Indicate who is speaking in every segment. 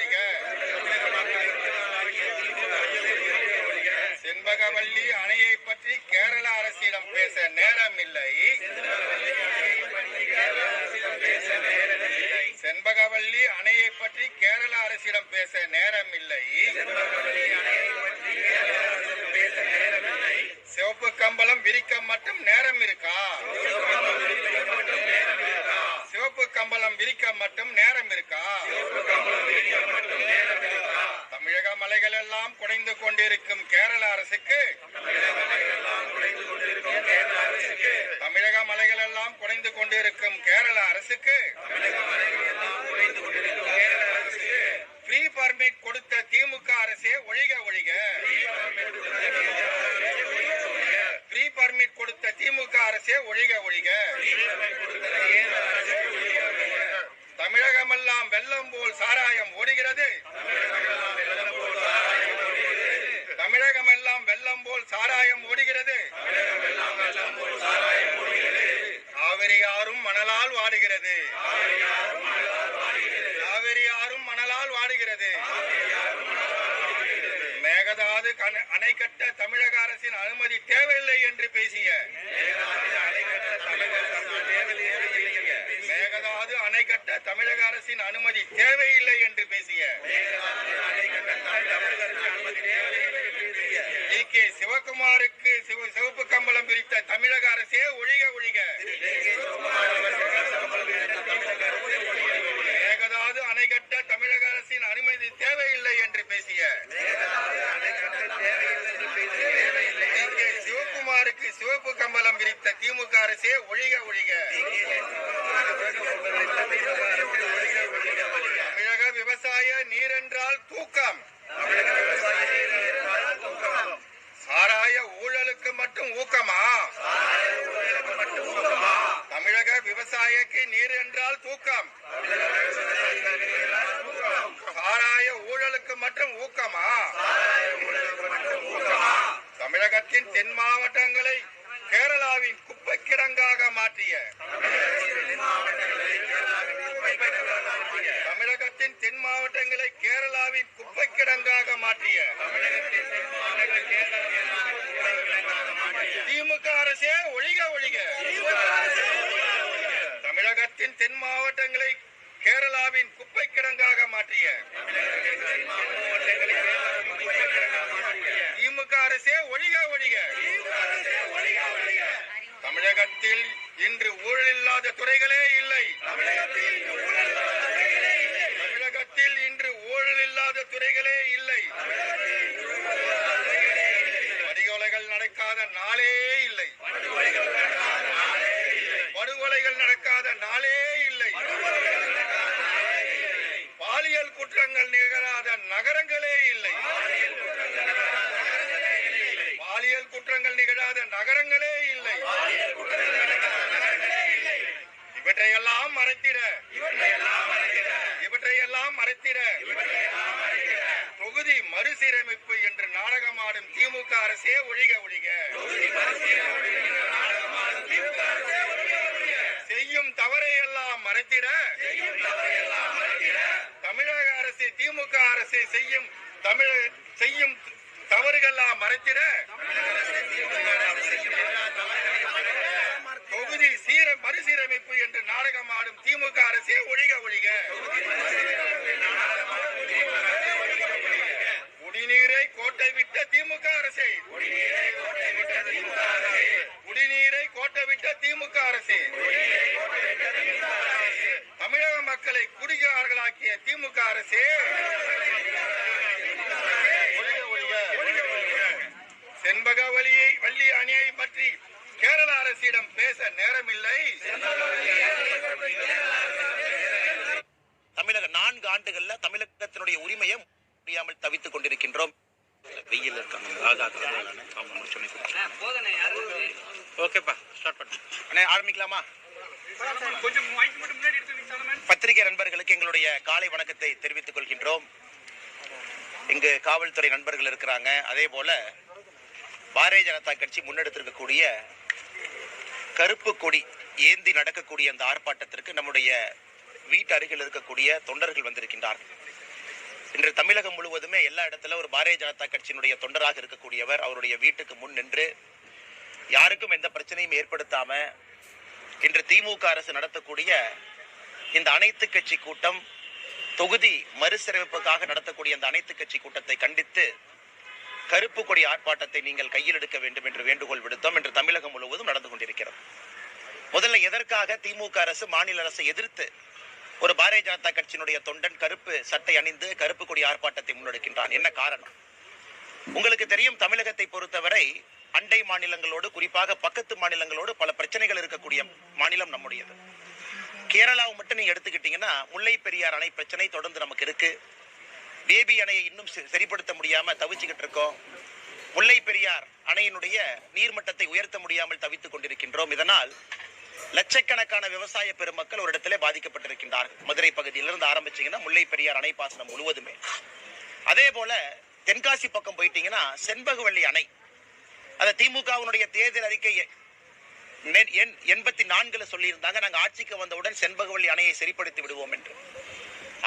Speaker 1: ஒழிக. செண்பகவல்லி அணையை பற்றி கேரள அரசிடம் பேச நேரம் இல்லை. செண்பகவல்லி அணையை பற்றி கேரள அரசிடம் பேச நேரம் இல்லை. சிவப்பு கம்பளம் விரிக்க மட்டும் நேரம் இருக்கா? சிவப்பு கம்பளம் விரிக்க மட்டும் நேரம் இருக்கா? தமிழக மலைகள் எல்லாம் குடைந்து கொண்டிருக்கும் கேரள அரசுக்கு தமிழக மலைகள் எல்லாம் குடைந்து கொண்டிருக்கும் கேரள அரசுக்கு ஃப்ரீ பர்மிட் கொடுத்த திமுக அரசே ஒழிக ஒழிக. ஃப்ரீ பர்மிட் கொடுத்த திமுக அரசே ஒழிக ஒழிக. தமிழகமெல்லாம் வெள்ளம் போல் சாராயம் ஓடுகிறது. தமிழகமெல்லாம் வெள்ளம் போல் சாராயம் ஓடுகிறது. காவிரி ஆறும் மணலால் வாடுகிறது. காவிரி ஆறும் மணலால் வாடுகிறது. மேகதாது அணை கட்ட தமிழக அரசின் அனுமதி தேவையில்லை என்று பேசிய மேகதாது அணை கட்ட தமிழக அரசின் அனுமதி தேவையில்லை என்று பேசிய டி.கே. சிவகுமாருக்கு சிவப்பு கம்பளம் பிரித்த தமிழக அரசே ஒழிக ஒழிக. மேகதாது அணை கட்ட தமிழக அரசின் அனுமதி தேவையில்லை என்று பேசிய டி.கே. சிவகுமாருக்கு சிவப்பு கம்பளம் விரித்த திமுக அரசே ஒழிக ஒழிக. தமிழக விவசாய நீரென்றால் தூக்கம். சாராய ஊழலுக்கு மட்டும் ஊக்கமா? தமிழக விவசாயிக்கு நீர் என்றால் தூக்கம். சாராய ஊழலுக்கு மட்டும் ஊக்கமா? தமிழகத்தின் தென் மாவட்டங்களை கேரளாவின் குப்பை கிடங்காக மாற்றிய தமிழகத்தின் தென் மாவட்டங்களை கேரளாவின் குப்பை கிடங்காக மாற்றிய திமுக அரசே ஒழிக ஒழிக. தமிழகத்தின் தென் மாவட்டங்களை கேரளாவின் குப்பை கிடங்காக மாற்றிய திமுக அரசே ஒழிக ஒழிக. தமிழகத்தில் இன்று ஊழல் இல்லாத துறைகளே இல்லை. தமிழகத்தில் இன்று ஊழல் இல்லாத துறைகளே இல்லை. படுகொலைகள் நடக்காத நாளே இல்லை. படுகொலைகள் நடக்காத நாளே இல்லை. பாலியல் குற்றங்கள் நிகழாத நகரங்களே இல்லை. பாலியல் குற்றங்கள் நிகழாத நகரங்களே இல்லை. இவற்றையெல்லாம் மறைத்திட தொகுதி மறுசீரமைப்பு என்று நாடகமாடும் திமுக அரசே ஒழிக ஒழிக. செய்யும் தவறை எல்லாம் மறைத்திட தமிழக அரசு திமுக அரசு செய்யும் தவறுகள்லாம் மறைத்திட தொகுதி மறுசீரமைப்பு என்று நாடகமாடும் திமுக அரசே ஒழிக ஒழிக. குடிநீரை கோட்டை விட்ட திமுக அரசே குடிநீரை கோட்டை விட்ட திமுக அரசே தமிழக மக்களை குடிகாரர்களாக்கிய திமுக அரசே செண்பகவல்லி அணையை பற்றி கேரள அரசிடம் பேச நேரமில்லை.
Speaker 2: தமிழக 4 ஆண்டுகள்ல தமிழகத்தினுடைய உரிமையை முடியாமல் தவித்துக் கொண்டிருக்கின்றோம். வெயில் ஆரம்பிக்கலாமா? பத்திரிகை நண்பர்களுக்கு எங்களுடைய காலை வணக்கத்தை தெரிவித்துக் கொள்கின்றோம். இங்கு காவல்துறை நண்பர்கள் இருக்கிறாங்க. அதே போல பாரதிய ஜனதா கட்சி முன்னெடுத்திருக்கக்கூடிய கருப்பு கொடி ஏந்தி நடக்கக்கூடிய அந்த ஆர்ப்பாட்டத்திற்கு நம்முடைய வீட்டு அருகில் இருக்கக்கூடிய தொண்டர்கள் வந்திருக்கின்றார்கள். இன்று தமிழகம் முழுவதுமே எல்லா இடத்துல ஒரு பாரதிய ஜனதா கட்சியினுடைய தொண்டராக இருக்கக்கூடியவர் அவருடைய வீட்டுக்கு முன் நின்று யாருக்கும் எந்த பிரச்சனையும் ஏற்படுத்தாம இன்று திமுக அரசு நடத்தக்கூடிய இந்த அனைத்து கட்சி கூட்டம், தொகுதி மறுசீரமைப்புக்காக நடத்தக்கூடிய அந்த அனைத்து கட்சி கூட்டத்தை கண்டித்து கருப்பு கொடி ஆர்ப்பாட்டத்தை நீங்கள் கையில் எடுக்க வேண்டும் என்று வேண்டுகோள் விடுத்தோம். இன்று தமிழகம் முழுவதும் நடந்து கொண்டிருக்கிறது. முதல்ல எதற்காக திமுக அரசு மாநில அரசை எதிர்த்து ஒரு பாரதிய ஜனதா கட்சியினுடைய தொண்டன் கருப்பு சட்டை அணிந்து கருப்பு கொடி ஆர்ப்பாட்டத்தை முன்னெடுக்கின்றான்? என்ன காரணம்? உங்களுக்கு தெரியும், தமிழகத்தை பொறுத்தவரை அண்டை மாநிலங்களோடு, குறிப்பாக பக்கத்து மாநிலங்களோடு பல பிரச்சனைகள் இருக்கக்கூடிய மாநிலம் நம்முடையது. கேரளாவை மட்டும் நீங்க எடுத்துக்கிட்டீங்கன்னா, முல்லை பெரியார் அணை பிரச்சனை தொடர்ந்து நமக்கு இருக்கு. பேபி அணையை இன்னும் சரிப்படுத்த முடியாம தவிச்சுக்கிட்டு இருக்கோம். முல்லை பெரியார் அணையினுடைய நீர்மட்டத்தை உயர்த்த முடியாமல் தவித்துக் கொண்டிருக்கின்றோம். இதனால் லட்சக்கணக்கான விவசாய பெருமக்கள் ஒரு இடத்திலே பாதிக்கப்பட்டிருக்கின்றார்கள். மதுரை பகுதியிலிருந்து ஆரம்பிச்சீங்கன்னா முல்லை பெரியார் அணை பாசனம் முழுவதுமே. அதே போல தென்காசி பக்கம் போயிட்டீங்கன்னா செண்பகவல்லி அணை, அந்த திமுகவினுடைய தேர்தல் அறிக்கை 84 சொல்லியிருந்தாங்க, நாங்க ஆட்சிக்கு வந்தவுடன் செண்பகவல்லி அணையை சரிப்படுத்தி விடுவோம் என்று.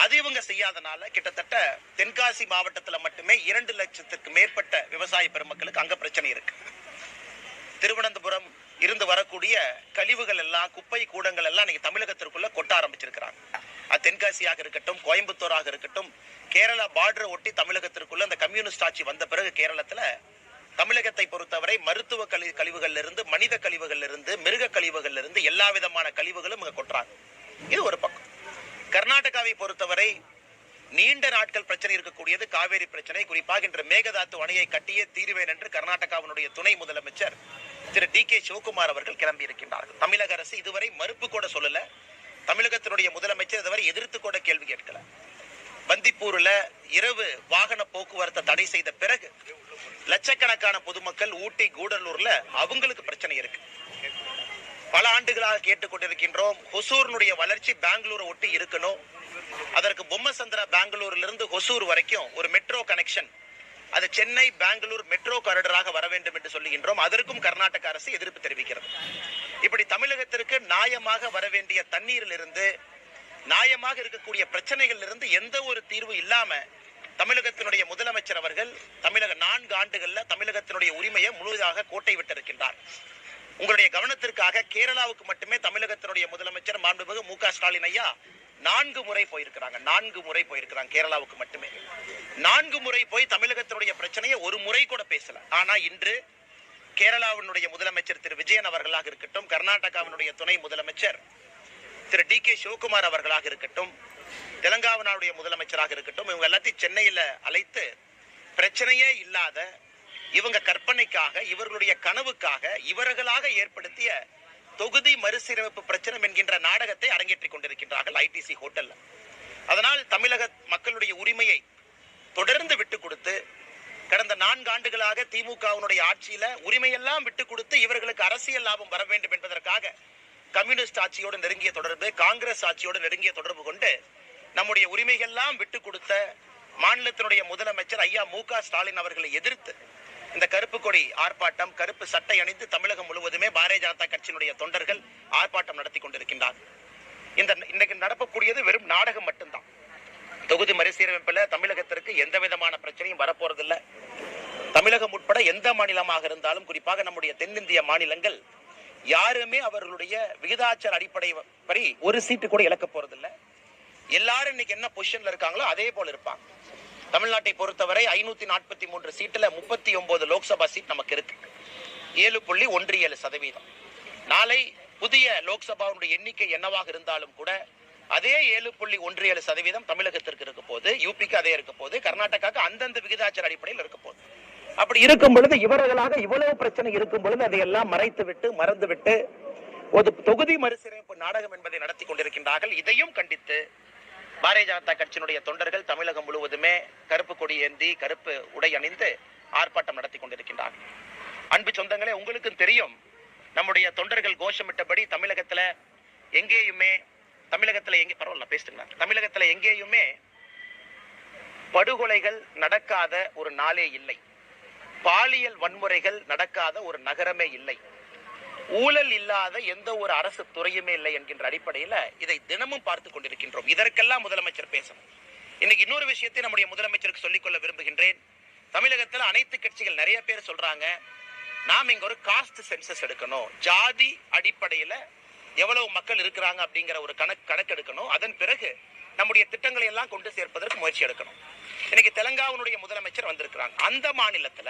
Speaker 2: அது இவங்க செய்யாதனால கிட்டத்தட்ட தென்காசி மாவட்டத்தில் மட்டுமே 2 லட்சத்திற்கு மேற்பட்ட விவசாய பெருமக்களுக்கு அங்க பிரச்சனை இருக்கு. திருவனந்தபுரம் இருந்து வரக்கூடிய கழிவுகள் எல்லாம், குப்பை கூடங்கள் எல்லாம் இன்னைக்கு தமிழகத்திற்குள்ள கொட்ட ஆரம்பிச்சிருக்கிறாங்க. அது தென்காசியாக இருக்கட்டும், கோயம்புத்தூராக இருக்கட்டும், கேரளா பார்டரை ஒட்டி தமிழகத்திற்குள்ள அந்த கம்யூனிஸ்ட் ஆட்சி வந்த பிறகு கேரளத்துல தமிழகத்தை பொறுத்தவரை மருத்துவ கழிவுகள்ல இருந்து, மனித கழிவுகள்ல இருந்து, மிருக கழிவுகள்ல இருந்து எல்லா விதமான கழிவுகளும் இங்க கொட்டுறாங்க. இது ஒரு பக்கம். கர்நாடகாவை பொறுத்தவரை நீண்ட நாட்கள் பிரச்சனை இருக்கக்கூடியது காவேரி பிரச்சனை. குறிப்பாக இன்று மேகதாத்து அணையை கட்டியே தீருவேன் என்று கர்நாடகாவினுடைய துணை முதலமைச்சர் திரு DK சிவகுமார் அவர்கள் கிளம்பி இருக்கின்றார்கள். தமிழக அரசு இதுவரை மறுப்பு கூட சொல்லல. தமிழகத்தினுடைய முதலமைச்சர் இதுவரை எதிர்த்து கூட கேள்வி கேட்கல. பந்திப்பூர்ல இரவு வாகன போக்குவரத்தை தடை செய்த பிறகு லட்சக்கணக்கான பொதுமக்கள் ஊட்டி, கூடலூர்ல அவங்களுக்கு பிரச்சனை இருக்கு. பல ஆண்டுகளாக கேட்டுக்கொண்டிருக்கின்றோம், ஹொசூர்னுடைய வளர்ச்சி பெங்களூரை ஒட்டி இருக்கணும். அதற்கு பொம்மசந்திரா பெங்களூர்ல இருந்து ஹொசூர் வரைக்கும் ஒரு மெட்ரோ கனெக்ஷன், அது சென்னை பெங்களூர் மெட்ரோ காரிடராக வர வேண்டும் என்று சொல்லுகின்றோம். அதற்கும் கர்நாடக அரசு எதிர்ப்பு தெரிவிக்கிறது. இப்படி தமிழகத்திற்கு நியாயமாக வர வேண்டிய தண்ணீரில் இருந்து, நியாயமாக இருக்கக்கூடிய பிரச்சனைகள் இருந்து எந்த ஒரு தீர்வு இல்லாம தமிழகத்தினுடைய முதலமைச்சர் அவர்கள் 4 ஆண்டுகள்ல தமிழகத்தினுடைய உரிமையை முழுவதாக கோட்டை விட்டிருக்கின்றார். உங்களுடைய கவனத்திற்காக கேரளாவுக்கு மட்டுமே தமிழகத்தினுடைய முதலமைச்சர் மாண்புமிகு MK ஸ்டாலின் ஐயா 4 முறை போயிருக்கிறாங்க. 4 முறை போயிருக்கிறாங்க கேரளாவுக்கு மட்டுமே. 4 முறை போய் தமிழகத்தினுடைய பிரச்சனையை ஒரு முறை கூட பேசல. ஆனா இன்று கேரளாவினுடைய முதலமைச்சர் திரு விஜயன் அவர்களாக இருக்கட்டும், கர்நாடகாவினுடைய துணை முதலமைச்சர் திரு DK சிவகுமார் அவர்களாக இருக்கட்டும், தெலங்கானாவுடைய முதலமைச்சராக இருக்கட்டும், இவங்க எல்லாத்தையும் சென்னையில அழைத்து பிரச்சனையே இல்லாத, இவங்க கற்பனைக்காக, இவர்களுடைய கனவுக்காக இவர்களாக ஏற்படுத்திய தொகுதி மறுசீரமைப்பு பிரச்சனை என்கின்ற நாடகத்தை அரங்கேற்றிக் கொண்டிருக்கின்றார்கள் ITC ஹோட்டல்ல. அதனால் தமிழக மக்களுடைய உரிமையை தொடர்ந்து விட்டு கொடுத்து, கடந்த 4 ஆண்டுகளாக திமுகவினுடைய ஆட்சியில உரிமையெல்லாம் விட்டு கொடுத்து இவர்களுக்கு அரசியல் லாபம் வர வேண்டும் என்பதற்காக கம்யூனிஸ்ட் ஆட்சியோடு நெருங்கிய தொடர்பு, காங்கிரஸ் ஆட்சியோடு நெருங்கிய தொடர்பு கொண்டு நம்முடைய உரிமைகள்லாம் விட்டு கொடுத்த மாநிலத்தினுடைய முதலமைச்சர் ஐயா MK ஸ்டாலின் அவர்களை எதிர்த்து இந்த கருப்பு கொடி ஆர்ப்பாட்டம், கருப்பு சட்டை அணிந்து தமிழகம் முழுவதுமே பாரதிய ஜனதா கட்சியினுடைய தொண்டர்கள் ஆர்ப்பாட்டம் நடத்தி கொண்டிருக்கின்றார்கள். இன்னைக்கு நடக்கக்கூடியது வெறும் நாடகம் மட்டும்தான். தொகுதி மறுசீரமைப்புல தமிழகத்திற்கு எந்த விதமான பிரச்சனையும் வரப்போறதில்லை. தமிழகம் உட்பட எந்த மாநிலமாக இருந்தாலும், குறிப்பாக நம்முடைய தென்னிந்திய மாநிலங்கள் யாருமே அவர்களுடைய விகிதாச்சார அடிப்படை படி ஒரு சீட்டு கூட இழக்க போறதில்லை. எல்லாரும் இன்னைக்கு என்ன பொசிஷன்ல இருக்காங்களோ அதே போல இருப்பாங்க. தமிழ்நாட்டை பொறுத்தவரை 543 சீட்டுல 39 லோக்சபா சீட் நமக்கு இருக்கு. 7.17%. நாளை புதிய லோக்சபாவுடைய எண்ணிக்கை என்னவாக இருந்தாலும் கூட அதே 7.17% தமிழகத்திற்கு இருக்க போது, யூபிக்கு அதே இருக்க போது, கர்நாடகாவுக்கு அந்தந்த விகிதாச்சார அடிப்படையில் இருக்க போது. அப்படி இருக்கும் பொழுது இவர்களாக இவ்வளவு பிரச்சனை இருக்கும் பொழுது அதையெல்லாம் மறைத்து விட்டு, மறந்து விட்டு ஒரு தொகுதி மறுசீரமைப்பு நாடகம் என்பதை நடத்தி கொண்டிருக்கின்றார்கள். இதையும் கண்டித்து பாரதிய ஜனதா கட்சியினுடைய தொண்டர்கள் தமிழகம் முழுவதுமே கருப்பு கொடி ஏந்தி, கருப்பு உடை அணிந்து ஆர்ப்பாட்டம் நடத்தி கொண்டிருக்கின்றார்கள். அன்பு சொந்தங்களே, உங்களுக்கும் தெரியும், நம்முடைய தொண்டர்கள் கோஷமிட்டபடி தமிழகத்துல எங்கேயுமே படுகொலைகள் நடக்காத ஒரு நாளே இல்லை. பாலியல் வன்முறைகள் நடக்காத ஒரு நகரமே இல்லை. ஊழல் இல்லாத எந்த ஒரு அரசு துறையுமே இல்லை என்கின்ற அடிப்படையில் இதை தினமும் பார்த்து கொண்டிருக்கின்றோம். இதற்கெல்லாம் முதலமைச்சர் பேசணும். இன்னைக்கு இன்னொரு விஷயத்தை நம்முடைய முதலமைச்சருக்கு சொல்லிக்கொள்ள விரும்புகின்றேன். தமிழகத்தில் அனைத்து கட்சிகள் நிறைய பேர் சொல்றாங்க, நாம் இங்க ஒரு காஸ்ட் சென்சஸ் எடுக்கணும், ஜாதி அடிப்படையில எவ்வளவு மக்கள் இருக்கிறாங்க அப்படிங்கிற ஒரு கணக்கு எடுக்கணும், அதன் பிறகு நம்முடைய திட்டங்களை எல்லாம் கொண்டு சேர்ப்பதற்கு முயற்சி எடுக்கணும். இன்னைக்கு தெலங்கானாவுடைய முதலமைச்சர் வந்திருக்கிறாங்க. அந்த மாநிலத்துல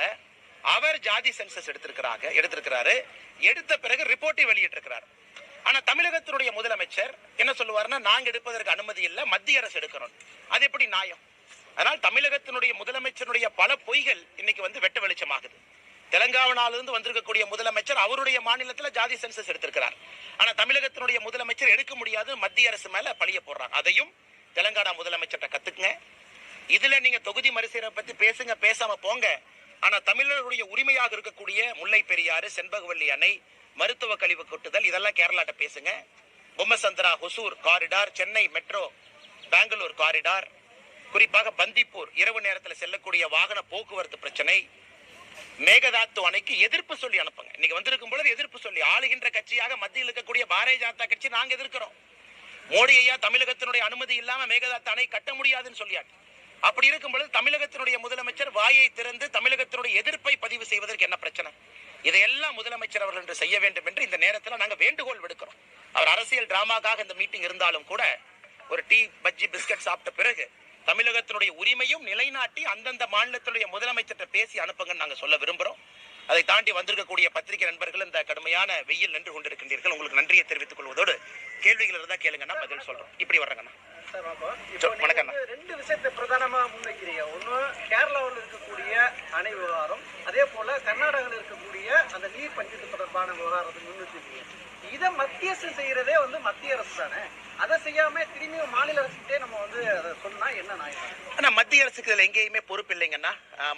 Speaker 2: அவர் ஜாதி சென்சஸ் எடுத்திருக்கிறாரு. எடுத்த பிறகு ரிப்போர்ட்டை வெளியிட்டிருக்கிறார். ஆனா தமிழகத்தினுடைய முதலமைச்சர் என்ன சொல்லுவாருன்னா, நாங்க எடுப்பதற்கு அனுமதி இல்லை, மத்திய அரசு எடுக்கணும். அது எப்படி நியாயம்? அதனால் தமிழகத்தினுடைய முதலமைச்சருடைய பல பொய்கள் இன்னைக்கு வெட்ட வெளிச்சமாகுது. தெலங்கானாவிலிருந்து வந்திருக்கக்கூடிய முதலமைச்சர் அவருடைய மாநிலத்தில் ஜாதி சென்சஸ் எடுத்திருக்கிறார். ஆனா தமிழகத்தினுடைய முதலமைச்சர் எடுக்க முடியாது, மத்திய அரசு மேல பழிய போடுறாங்க. அதையும் தெலங்கானா முதலமைச்சர்கிட்ட கத்துக்குங்க. இதுல நீங்க தொகுதி மறுசீரமைப்பு பத்தி பேசுங்க, பேசாம போங்க. ஆனா தமிழர்களுடைய உரிமையாக இருக்கக்கூடிய முல்லை பெரியாறு, செண்பகவல்லி அணை, மருத்துவ கழிவு கொட்டுதல், இதெல்லாம் கேரளாட்ட பேசுங்க. Bommasandra Hosur corridor, Chennai metro Bangalore corridor, குறிப்பாக பந்திப்பூர் இரவு நேரத்தில் செல்லக்கூடிய வாகன போக்குவரத்து பிரச்சனை, மேகதாத்து அணைக்கு எதிர்ப்பு சொல்லி அனுப்புங்க. இன்னைக்கு வந்திருக்கும் பொழுது எதிர்ப்பு சொல்லி, ஆளுகின்ற கட்சியாக மத்தியில் இருக்கக்கூடிய பாரதிய ஜனதா கட்சி நாங்க எதிர்க்கிறோம். மோடி ஐயா தமிழகத்தினுடைய அனுமதி இல்லாம மேகதாத்து அணை கட்ட முடியாதுன்னு சொல்லியாட்டு. அப்படி இருக்கும் பொழுது தமிழகத்தினுடைய முதலமைச்சர் வாயை திறந்து தமிழகத்தினுடைய எதிர்ப்பை பதிவு செய்வதற்கு என்ன பிரச்சனை? இதையெல்லாம் முதலமைச்சர் அவர்கள் என்று செய்ய வேண்டும் என்று இந்த நேரத்தில் நாங்கள் வேண்டுகோள் விடுக்கிறோம். அவர் அரசியல் டிராமாக்காக இந்த மீட்டிங் இருந்தாலும் கூட ஒரு டீ பஜ்ஜி பிஸ்கட் சாப்பிட்ட பிறகு தமிழகத்தினுடைய உரிமையும் நிலைநாட்டி அந்தந்த மாநிலத்தினுடைய முதலமைச்சர்கிட்ட பேசி அனுப்புங்கன்னு நாங்கள் சொல்ல விரும்புகிறோம். அதை தாண்டி வந்திருக்கக்கூடிய பத்திரிகை நண்பர்கள் இந்த கடுமையான வெயில் நின்று கொண்டிருக்கின்றீர்கள். உங்களுக்கு நன்றியை தெரிவித்துக் கொள்வதோடு கேள்விகள் இருந்தா கேளுங்கன்னா பதில் சொல்றோம். இப்படி வர்றேங்கண்ணா. வணக்கம்.
Speaker 3: ரெண்டு விஷயத்தை பிரதானமா முன்வைக்கிறீங்க. ஒண்ணு கேரளாவில் இருக்கக்கூடிய அணை விவகாரம், அதே போல கர்நாடகாவில் இருக்கக்கூடிய அந்த நீர் பஞ்சத்து தொடர்பான விவகாரத்தை முன்வச்சிருக்கீங்க. இதை மத்திய அரசு செய்யறதே மத்திய அரசு தானே, அதை செய்யாம திரும்பியும் மாநில அரசுகிட்டே நம்ம அதை சொன்னா என்ன நியாயம்?
Speaker 2: ஆனா மத்திய அரசுக்கு இதுல எங்கேயுமே பொறுப்பு இல்லைங்கன்னா.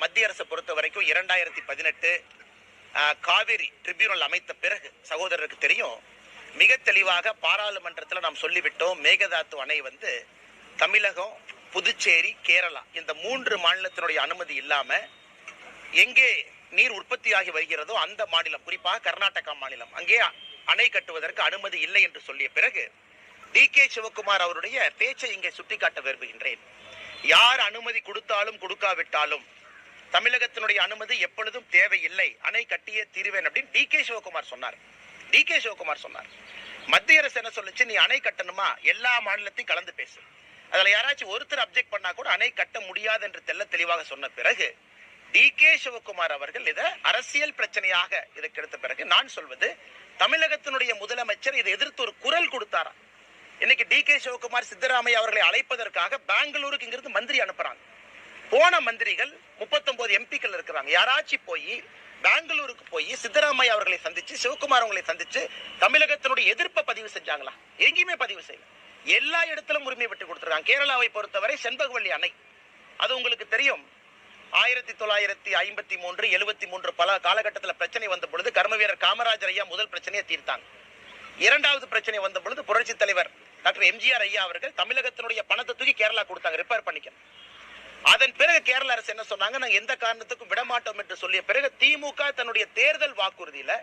Speaker 2: மத்திய அரசை பொறுத்த வரைக்கும் 2018 காவிரி ட்ரிபியூனல் அமைத்த பிறகு சகோதரருக்கு தெரியும், மிக தெளிவாக பாராளுமன்றத்தில் நாம் சொல்லிவிட்டோம், மேகதாத்து அணை தமிழகம், புதுச்சேரி, கேரளா இந்த 3 மாநிலத்தினுடைய அனுமதி இல்லாம எங்கே நீர் உற்பத்தியாகி வருகிறதோ அந்த மாநிலம், குறிப்பாக கர்நாடகா மாநிலம், அங்கே அணை கட்டுவதற்கு அனுமதி இல்லை என்று சொல்லிய பிறகு டி.கே. சிவகுமார் அவருடைய பேச்சை இங்கே சுட்டிக்காட்ட விரும்புகின்றேன். யார் அனுமதி கொடுத்தாலும் கொடுக்காவிட்டாலும் தமிழகத்தினுடைய அனுமதி எப்பொழுதும் தேவையில்லை, அணை கட்டியே தீருவேன் அப்படின்னு டி.கே. சிவகுமார் சொன்னார். டி.கே. சிவகுமார் சொன்னார். மத்திய அரசு என்ன சொல்லுச்சு, நீ அணை கட்டணுமா எல்லா மாநிலத்தையும் கலந்து பேசு, அதுல யாராச்சும் ஒருத்தர் அப்ஜெக்ட் பண்ணா கூட அணை கட்ட முடியாது என்று தெளிவாக சொன்ன பிறகு டி.கே. சிவகுமார் அவர்கள் இதை அரசியல் பிரச்சனையாக இதற்கு எடுத்த பிறகு நான் சொல்வது, தமிழகத்தினுடைய முதலமைச்சர் இதை எதிர்த்து ஒரு குரல் கொடுத்தாரா? இன்னைக்கு டி.கே. சிவகுமார் சித்தராமையா அவர்களை அழைப்பதற்காக பெங்களூருக்கு இங்கிருந்து மந்திரி அனுப்புறாங்க. போன மந்திரிகள் 39 எம்பிக்கள் இருக்கிறாங்க. யாராச்சும் போய் பெங்களூருக்கு போய் சித்தராமையா அவர்களை சந்திச்சு, சிவகுமார் அவர்களை சந்திச்சு தமிழகத்தினுடைய எதிர்ப்பை பதிவு செஞ்சாங்களா? எங்கேயுமே பதிவு செய்யல. எல்லா இடத்திலும் உரிமை விட்டு கொடுத்துருக்காங்க. கேரளாவை பொறுத்தவரை செண்பகவல்லி அணை, அது உங்களுக்கு தெரியும், 1953, 73 பல காலகட்டத்தில் பிரச்சனை வந்த பொழுது கர்மவீரர் காமராஜர் ஐயா முதல் பிரச்சனையை தீர்த்தாங்க. இரண்டாவது பிரச்சனை வந்த பொழுது புரட்சி தலைவர் டாக்டர் எம்ஜிஆர் ஐயா அவர்கள் தமிழகத்தினுடைய பணத்தை தூக்கி கேரளா கொடுத்தாங்க ரிப்பேர் பண்ணிக்க. அதன் பிறகு கேரள அரசு என்ன சொன்னாங்க, நாங்க எந்த காரணத்துக்கும் விடமாட்டோம் என்று சொல்லிய பிறகு திமுக தன்னுடைய தேர்தல் வாக்குறுதியில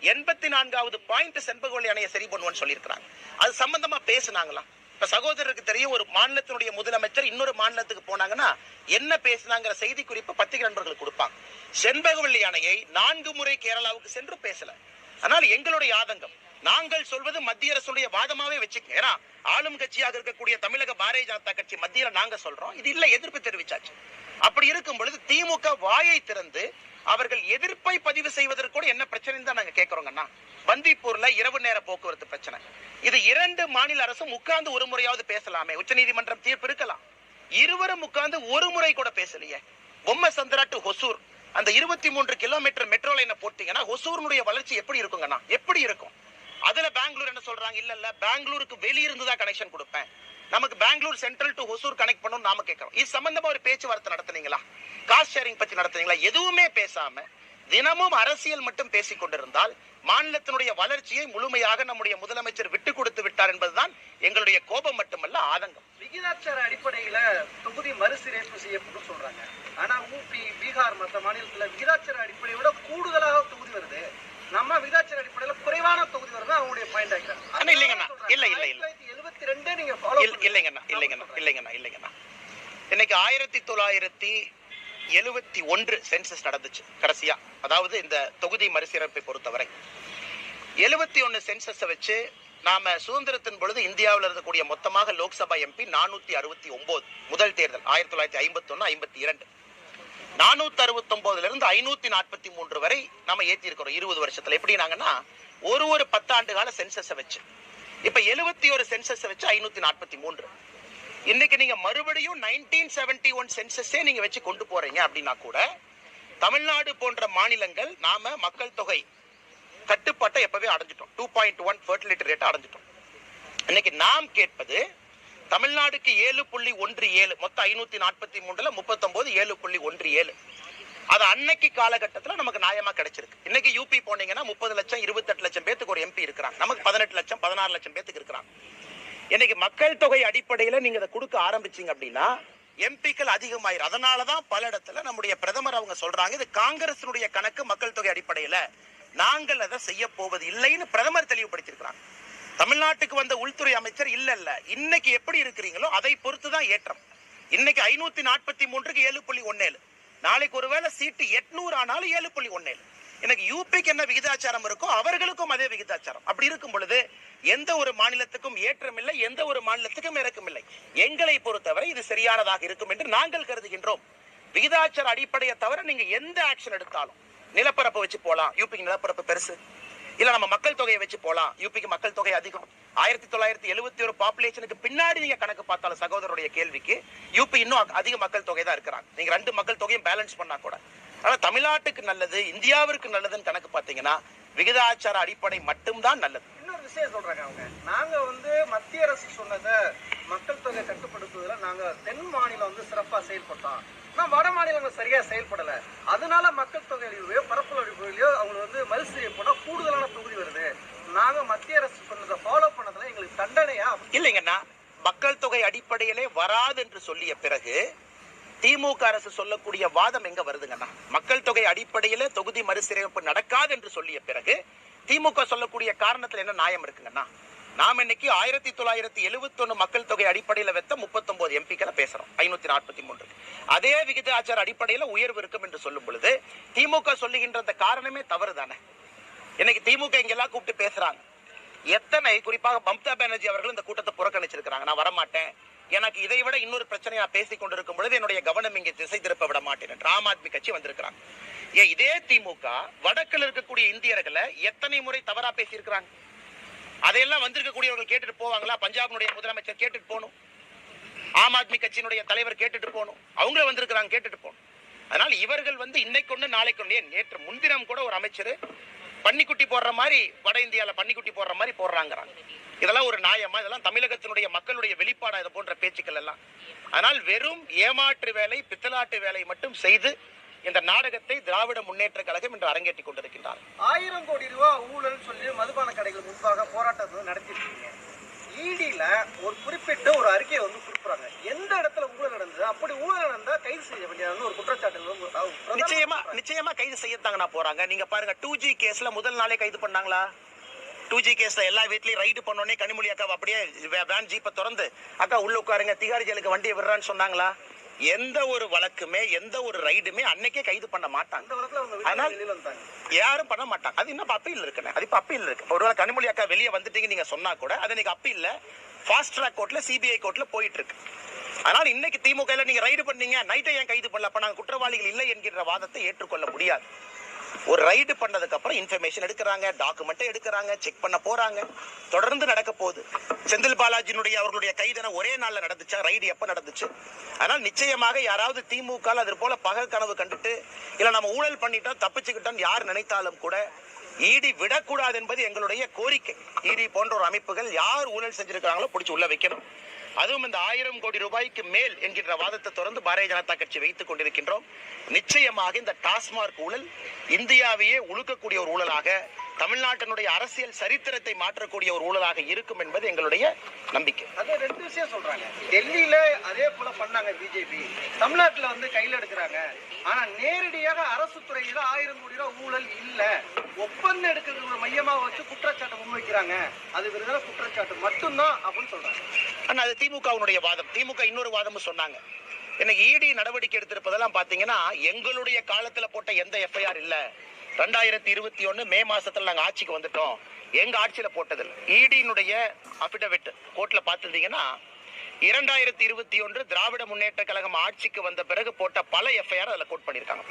Speaker 2: 84வது பாயிண்ட் செண்பகவல்லி அணையை சரி பண்ணுவோம்னு சொல்லியிருக்கிறாங்க. அது சம்பந்தமா பேசினாங்களா? இப்ப சகோதரருக்கு தெரியும், ஒரு மாநிலத்தினுடைய முதலமைச்சர் இன்னொரு மாநிலத்துக்கு போனாங்கன்னா என்ன பேசினாங்கிற செய்தி குறிப்பு பத்திரிகை நண்பர்களுக்கு கொடுப்பாங்க. செண்பகவல்லி அணையை 4 முறை கேரளாவுக்கு சென்று பேசல. ஆனால் எங்களுடைய ஆதங்கம், நாங்கள் சொல்வது மத்திய அரசுடைய வாதமாவே வச்சுக்க. ஏன்னா ஆளும் கட்சியாக இருக்கக்கூடிய தமிழக பாரதிய ஜனதா கட்சி மத்தியில நாங்க சொல்றோம், இது இல்ல எதிர்ப்பு தெரிவிச்சாச்சு. அப்படி இருக்கும் பொழுது திமுக வாயை திறந்து அவர்கள் எதிர்ப்பை பதிவு செய்வதற்கு கூட என்ன பிரச்சனை தான் நாங்க கேட்கிறோங்கன்னா, பந்திப்பூர்ல இரவு நேர போக்குவரத்து பிரச்சனை, இது 2 மாநில அரசும் உட்கார்ந்து ஒரு முறையாவது பேசலாமே. உச்சநீதிமன்றம் தீர்ப்பு இருக்கலாம், இருவரும் உட்கார்ந்து ஒரு முறை கூட பேசலையே. பொம்மசந்திரா டு ஹொசூர் அந்த 23 கிலோமீட்டர் மெட்ரோ லைனை போட்டீங்கன்னா ஹொசூருடைய வளர்ச்சி எப்படி இருக்குங்கன்னா எப்படி இருக்கும்? அதுல பெங்களூர் என்ன சொல்றாங்க, இல்ல பெங்களூருக்கு வெளியிருந்து தான் கனெக்ஷன் கொடுப்பேன், நமக்கு Bangalore central to Hosur connect பண்ணணும் நாம கேட்கிறோம். இது சம்பந்தமா ஒரு பேச்சுவார்த்தை நடத்துனீங்களா? காஸ்ட் ஷேரிங் பத்தி நடத்துனீங்களா? எதுவுமே பேசாம தினமும் அரசியல் மட்டும் பேசிக் கொண்டிருந்தால் மாநிலத்தினுடைய வளர்ச்சியை முழுமையாக நம்முடைய முதலமைச்சர் விட்டு கொடுத்து விட்டார் என்பதுதான் எங்களுடைய கோபம் மட்டுமல்ல ஆதங்கம்.
Speaker 3: விகிதாச்சார அடிப்படையில தொகுதி மறுசீரமைப்பு செய்யப்படும் சொல்றாங்க. ஆனா ஊபி, பீகார் மற்ற மாநிலத்துல விகிதாச்சார அடிப்படையை விட கூடுதலாக தொகுதி வருது, நம்ம விகிதாச்சார அடிப்படையில குறைவான தொகுதி வருது அவங்களுடைய பாயிண்ட் ஆகிறாங்க.
Speaker 2: இல்லைங்கண்ணா, இல்ல இல்ல இல்ல
Speaker 3: 72 நீங்க ஃபாலோ
Speaker 2: இல்லைங்கண்ணா இல்லைங்கண்ணா இல்லைங்கண்ணா இல்லைங்கண்ணா 1971 சென்சஸ் நடந்துச்சு கடைசியா, அதாவது இந்த தொகுதி மறுசீரமைப்பை பொறுத்தவரை 71 சென்சஸ் வச்சு நாம சுதந்திரத்தின் பொழுது இந்தியாவில் இருக்கக்கூடிய மொத்தமாக லோக்சபா எம்பி 469. முதல் தேர்தல் 1951-52 469 இருந்து 543 வரை நம்ம ஏற்றி இருக்கிறோம் 20 வருஷத்துல. எப்படினாங்கன்னா ஒரு 10 ஆண்டு கால சென்சஸ் வச்சு, இப்ப 71 சென்சஸ் வச்சு 543. இன்னைக்கு நீங்க மறுபடியும் 1971 சென்சஸே நீங்க வச்சு கொண்டு போறீங்க அப்படின்னா கூட தமிழ்நாடு போன்ற மாநிலங்கள் நாம மக்கள் தொகை கட்டுப்பாட்டை எப்பவே அடைஞ்சிட்டோம். 2.1 ஃபெர்டிலிட்டி ரேட் அடைஞ்சிட்டோம். இன்னைக்கு நாம் கேட்பது தமிழ்நாடுக்கு 7.17, மொத்தம் 543ல 39 7.17. அது அன்னைக்கு காலகட்டத்தில் நமக்கு நியாயமா கிடைச்சிருக்கு. இன்னைக்கு யூபி போனீங்கன்னா 30 லட்சம் 28 லட்சம் பேத்துக்கு ஒரு எம்பி இருக்கிறாங்க, நமக்கு 18 லட்சம் 16 லட்சம் பேத்துக்கு இருக்கிறாங்க. இன்னைக்கு மக்கள் தொகை அடிப்படையில நீங்க அதை கொடுக்க ஆரம்பிச்சீங்க அப்படின்னா எம்பிக்கள் அதிகமாயிரும். அதனாலதான் பல இடத்துல நம்முடைய பிரதமர் அவங்க சொல்றாங்க, இது காங்கிரசினுடைய கணக்கு மக்கள் தொகை அடிப்படையில, நாங்கள் அதை செய்ய போவது இல்லைன்னு பிரதமர் தெளிவுபடுத்தியிருக்கிறாங்க. தமிழ்நாட்டுக்கு வந்த உள்துறை அமைச்சர் இல்ல இன்னைக்கு எப்படி இருக்கிறீங்களோ அதை பொறுத்துதான் ஏற்றம். இன்னைக்கு 543க்கு 7.17, நாளைக்கு ஒருவேளை சீட்டு 800 ஆனாலும் 7.17. எனக்கு யூபிக்கு என்ன விகிதாச்சாரம் இருக்கோ அவர்களுக்கும் அதே விகிதாச்சாரம். அப்படி இருக்கும் பொழுது எந்த ஒரு மாநிலத்துக்கும் ஏற்றம் இல்லை, எந்த ஒரு மாநிலத்துக்கும் இறக்கம் இல்லை. எங்களை பொறுத்தவரை இது சரியானதாக இருக்கும் என்று நாங்கள் கருதுகின்றோம். விகிதாச்சார அடிப்படையை தவிர நீங்க எந்த ஆக்ஷன் எடுத்தாலும், நிலப்பரப்பை வச்சு போலாம், யூபிக்கு நிலப்பரப்பு பெருசு, இல்ல நம்ம மக்கள் தொகையை வச்சு போலாம், யூபிக்கு மக்கள் தொகை அதிகம். 1971 பாப்புலேஷனுக்கு பின்னாடி நீங்க கணக்கு பார்த்தாலும் சகோதரருடைய கேள்விக்கு யூபி இன்னும் அதிக மக்கள் தொகை தான் இருக்கிறாங்க. நீங்க 2 மக்கள் தொகையும் பேலன்ஸ் பண்ணா கூட. ஆனா தமிழ்நாட்டுக்கு நல்லது, இந்தியாவிற்கு நல்லதுன்னு கணக்கு பார்த்தீங்கன்னா விகிதாச்சார அடிப்படை மட்டும்தான் நல்லது.
Speaker 3: இன்னொரு விஷயம் சொல்றாங்க அவங்க, நாங்க மத்திய அரசு சொன்னதை மக்கள் தொகை கட்டுப்படுத்துவதில் நாங்க தென் மாநிலம் சிறப்பா செயல்பட்டோம், ஆனா வட மாநிலங்கள் சரியா செயல்படல, அதனால மக்கள் தொகை அழிவையோ பரப்பல் அழிவையோ அவங்க மறுசீரமைப்பு போனா கூடுதலான தொகுதி வருது, நாங்க மத்திய அரசு சொன்னதை ஃபாலோ பண்ணதுல எங்களுக்கு தண்டனையா?
Speaker 2: இல்லைங்கண்ணா, மக்கள் தொகை அடிப்படையிலே வராது என்று சொல்லிய பிறகு திமுக அரசு சொல்லக்கூடிய வாதம் எங்க வருதுங்கண்ணா? மக்கள் தொகை அடிப்படையில தொகுதி மறுசீரமைப்பு நடக்காது என்று சொல்லிய பிறகு திமுக சொல்லக்கூடிய காரணத்துல என்ன நியாயம் இருக்குங்கண்ணா? நாம் இன்னைக்கு 1971 மக்கள் தொகை அடிப்படையில வைத்த 39 எம்பிக்களை பேசுறோம் 543. அதே விகிதாச்சார அடிப்படையில உயர்வு இருக்கும் என்று சொல்லும் பொழுது திமுக சொல்லுகின்ற அந்த காரணமே தவறு தானே. இன்னைக்கு திமுக இங்கெல்லாம் கூப்பிட்டு பேசுறாங்க. எத்தனை, குறிப்பாக மம்தா பானர்ஜி அவர்கள் இந்த கூட்டத்தை புறக்கணிச்சிருக்கிறாங்க. நான் வரமாட்டேன், எனக்கு இதை விட இன்னொரு பிரச்சனையை நான் பேசிக் கொண்டிருக்கும் பொழுது என்னுடைய கவனம் இங்கே திசை திருப்ப விட மாட்டேன் என்று ஆம் ஆத்மி கட்சி வந்திருக்கிறாங்க. ஏன் இதே திமுக வடக்கில் இருக்கக்கூடிய இந்தியர்களை எத்தனை முறை தவறா பேசியிருக்கிறாங்க? அதையெல்லாம் வந்திருக்கக்கூடியவர்கள் கேட்டுட்டு போவாங்களா? பஞ்சாபினுடைய முதலமைச்சர் கேட்டுட்டு போகணும், ஆம் ஆத்மி கட்சியினுடைய தலைவர் கேட்டுட்டு போகணும், அவங்கள வந்திருக்கிறாங்க கேட்டுட்டு போகணும். அதனால இவர்கள் இன்னைக்கு ஒன்று நாளைக்கு ஒன்று, நேற்று முன்தினம் கூட ஒரு அமைச்சர் பன்னிக்குட்டி போடுற மாதிரி வட இந்தியாவில் பன்னிக்குட்டி போடுற மாதிரி போடுறாங்கிறாங்க. இதெல்லாம் ஒரு நியாயமா? இதெல்லாம் தமிழகத்தினுடைய மக்களுடைய வெளிப்பாடா இது போன்ற பேச்சுக்கள் எல்லாம்? ஆனால் வெறும் ஏமாற்று வேலை, பித்தலாட்டு வேலை மட்டும் செய்து இந்த நாடகத்தை திராவிட முன்னேற்ற கழகம் என்று அரங்கேற்றிக் கொண்டிருக்கின்றார்.
Speaker 3: 1000 கோடி ரூபாய் ஊழல் சொல்லி மதுபான கடைகள் முன்பாக போராட்டத்தை நடத்திருக்கீங்க. ஈடில ஒரு குறிப்பிட்ட ஒரு அறிக்கையை கொடுக்குறாங்க, எந்த இடத்துல ஊழல் நடந்தது, அப்படி ஊழல் நடந்தா கைது செய்ய வேண்டியது ஒரு குற்றச்சாட்டு
Speaker 2: நிச்சயமா கைது செய்யத்தாங்க போறாங்க. நீங்க பாருங்க, 2G கேஸ்ல முதல் நாளே கைது பண்ணாங்களா? 2G கேஸ்ல எல்லா வீட்லயும் ரைடு பண்ணோடனே கனிமொழி அக்கா அப்படியே வேன் ஜீப்பை திறந்து அக்கா உள்ள உட்காருங்க திகாரி ஜெயிலுக்கு வண்டியை விடுறான்னு சொன்னாங்களா? எந்த ஒரு வழக்குமே எந்த ஒரு ரைடுமே அன்னைக்கே கைது பண்ண மாட்டாங்க. அதனால யாரும் பண்ண மாட்டாங்க. அது இன்னும் அப்பீல் இருக்குண்ணே, அது இப்ப அப்பீல் இருக்கு. ஒருவேளை கனிமொழி அக்கா வெளியே வந்துட்டீங்க நீங்க சொன்னா கூட அது இன்னைக்கு அப்பீல்ல ஃபாஸ்ட் ட்ராக் கோர்ட்ல சிபிஐ கோர்ட்ல போயிட்டு இருக்கு. அதனால இன்னைக்கு திமுக நீங்க ரைடு பண்ணீங்க, நைட்டை ஏன் கைது பண்ணல, அப்ப நாங்க குற்றவாளிகள் இல்லை என்கின்ற வாதத்தை ஏற்றுக்கொள்ள முடியாது. ஒரு ரைடு பண்ணதுக்கு அப்புறம் இன்ஃபர்மேஷன் எடுக்கிறாங்க, டாக்குமெண்ட் எடுக்கிறாங்க, செக் பண்ண போறாங்க, தொடர்ந்து நடக்க போகுது. செந்தில் பாலாஜியினுடைய அவர்களுடைய கைதன ஒரே நாள்ல நடந்துச்சா? ரைடு எப்ப நடந்துச்சு? அதனால் நிச்சயமாக யாராவது திமுக அது போல பகல் கனவு கண்டுட்டு இல்ல நம்ம ஊழல் பண்ணிட்டோம் தப்பிச்சுக்கிட்டோம் யார் நினைத்தாலும் கூட ஈடி விடக்கூடாது என்பது எங்களுடைய கோரிக்கை. ஈடி போன்ற ஒரு அமைப்புகள் யார் ஊழல் செஞ்சிருக்காங்களோ பிடிச்சி உள்ள வைக்கணும். அதுவும் இந்த 1000 கோடி ரூபாய்க்கு மேல் என்கின்ற வாதத்தை தொடர்ந்து பாரதிய ஜனதா கட்சி வைத்துக் கொண்டிருக்கின்றோம். நிச்சயமாக இந்த டாஸ்மாக் ஊழல் இந்தியாவையே உழுக்கக்கூடிய ஒரு ஊழலாக, தமிழ்நாட்டினுடைய அரசியல் சரித்திரத்தை மாற்றக்கூடிய ஒரு ஊழலாக இருக்கும் என்பது எங்களுடைய நம்பிக்கை.
Speaker 3: அது 2 விஷயம் சொல்றாங்க. டெல்லியில அதே போல பண்ணாங்க பிஜேபி, தமிழ்நாட்டுல கையில் எடுக்கிறாங்க. ஆனா நேரடியாக அரசு துறையில 1000 கோடி ரூபாய் ஊழல் இல்ல, ஒப்பந்தம் எடுக்கிறது ஒரு மையமா வச்சு குற்றச்சாட்டு முன்வைக்கிறாங்க. அது விருதான குற்றச்சாட்டு மட்டும்தான் அப்படின்னு சொல்றாங்க.
Speaker 2: ஆனா அது திமுகவுடைய வாதம். திமுக இன்னொரு வாதமும் சொன்னாங்க, இன்னைக்கு இடி நடவடிக்கை எடுத்திருப்பதெல்லாம் பாத்தீங்கன்னா எங்களுடைய காலத்துல போட்ட எந்த எஃப்ஐஆர் இல்ல. 2021 மே மாசத்துல நாங்க ஆட்சிக்கு வந்துட்டோம், எங்க ஆட்சியில போட்டதில்லை. இடியினுடைய அபிடவிட் கோர்ட்ல பாத்துட்டீங்கன்னா 2021 திராவிட முன்னேற்ற கழகம் ஆட்சிக்கு வந்த பிறகு போட்ட பல எஃப்ஐஆர் அதுல கோட் பண்ணிருக்காங்க.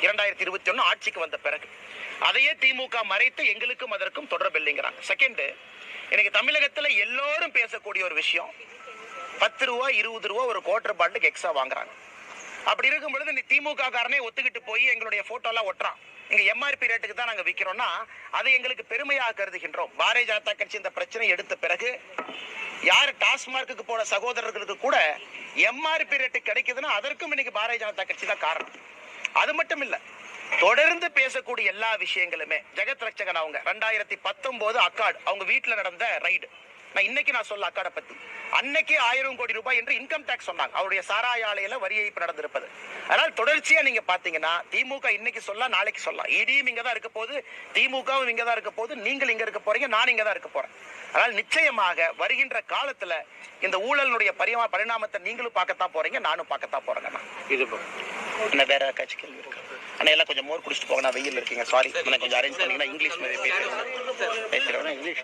Speaker 2: 2021 ஆட்சிக்கு வந்த பிறகு அதையே திமுக மறைத்து எங்களுக்கும் அதற்கும் தொடர்பு இல்லைங்கிறாங்க. செகண்ட், எனக்கு தமிழகத்துல எல்லோரும் பேசக்கூடிய ஒரு விஷயம், 10 ரூபா 20 ரூபா ஒரு குவார்டர் பாட்டிலுக்கு எக்ஸ்ட்ரா வாங்குறாங்க. அப்படி இருக்கும் பொழுது நீ திமுக காரனே ஒத்துக்கிட்டு போய் எங்களுடைய போட்டோ எல்லாம் ஒட்டுறான், இங்க எம்ஆர்பி ரேட்டுக்கு தான் நாங்க விற்கிறோம்னா அதை எங்களுக்கு பெருமையாக கருதுகின்றோம். பாரதிய ஜனதா கட்சி இந்த பிரச்சனை எடுத்த பிறகு யார் டாஸ்மார்க்கு போன சகோதரர்களுக்கு கூட எம்ஆர்பி ரேட்டு கிடைக்குதுன்னா அதற்கும் இன்னைக்கு பாரதிய ஜனதா கட்சி தான் காரணம். அது மட்டும் இல்ல, தொடர்ந்து பேசக்கூடிய எல்லா விஷயங்களுமே ஜெகத் ரட்சகன் அவங்க 2019 அக்காட் அவங்க வீட்டுல நடந்த ரைடு, நான் சொல்ல அக்காட பத்தி அன்னைக்கு 1000 கோடி ரூபாய் என்று இன்கம் டாக்ஸ் சொன்னாங்க. அவருடைய சாராய ஆலையில வரி ஏய்ப்பு நடந்திருப்பது. அதனால் தொடர்ச்சியா நீங்க பாத்தீங்கன்னா திமுக இன்னைக்கு சொல்ல நாளைக்கு சொல்லலாம், இடியும் இங்க தான் இருக்க போகுது, திமுகவும் இங்க தான் இருக்க போகுது, நீங்கள் இங்க இருக்க போறீங்க, நான் இங்க தான் இருக்க போறேன். அதனால் நிச்சயமாக வருகின்ற காலத்துல இந்த ஊழலுடைய பரிணாமத்தை நீங்களும் பார்க்கத்தான் போறீங்க, நானும் பார்க்கத்தான் போறேங்க. இது என்ன வேற கட்சி கேள்வி இருக்கு? ஆனா எல்லாம் கொஞ்சம் மோர் குடிச்சிட்டு போங்க, நான் வெயில் இருக்கீங்க, சாரி. கொஞ்சம் அரேஞ்ச் பண்ணீங்கன்னா இங்கிலீஷ் பேசுறேன் இங்கிலீஷ்